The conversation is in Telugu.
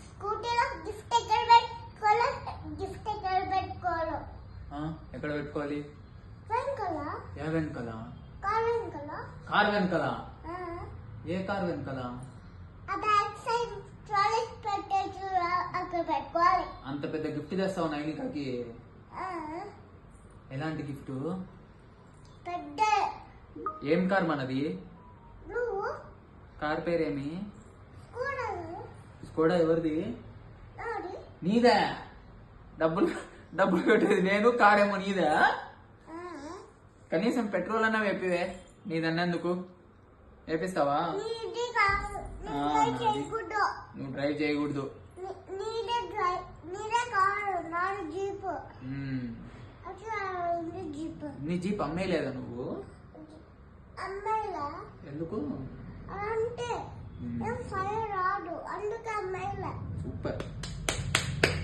స్కూటీలో గిఫ్ట్ ఎక్కడ పెట్టుకోవాలి? ఎక్కడ పెట్టుకోవాలి? వెనకాల. ఏ వెనకాల? కార్ వెనకాల. కార్ వెనకాల? ఏ కార్ వెనకాల? ఆ బ్యాక్ సైడ్ ట్రాలీస్ పెట్టేసి అక్కడ పెట్టుకోవాలి. అంత పెద్ద గిఫ్ట్ తెస్తావు నైనికాకి? ఎలాంటి గిఫ్ట్? పెద్ద. ఏం కార్ మనది? నువ్వు కార్ పేరేమి? స్కూటర్. స్కోడా ఎవరిది? నాది. నీదే? డబ్బులు పెట్టేది నేను, కారేమో నీదే? కనీసం పెట్రోల్ అన్నా వేపివే, నీదన్నందుకు. వేపిస్తావా? నీది కాదు. నువ్వు డ్రైవ్ చేయకూడదు. నీదే కారు, నాది జీప్. అట్లా జీప్. నీ జీప్ అమ్మేయలేదా నువ్వు? అమ్మాయిలా? ఎందుకు? అంటే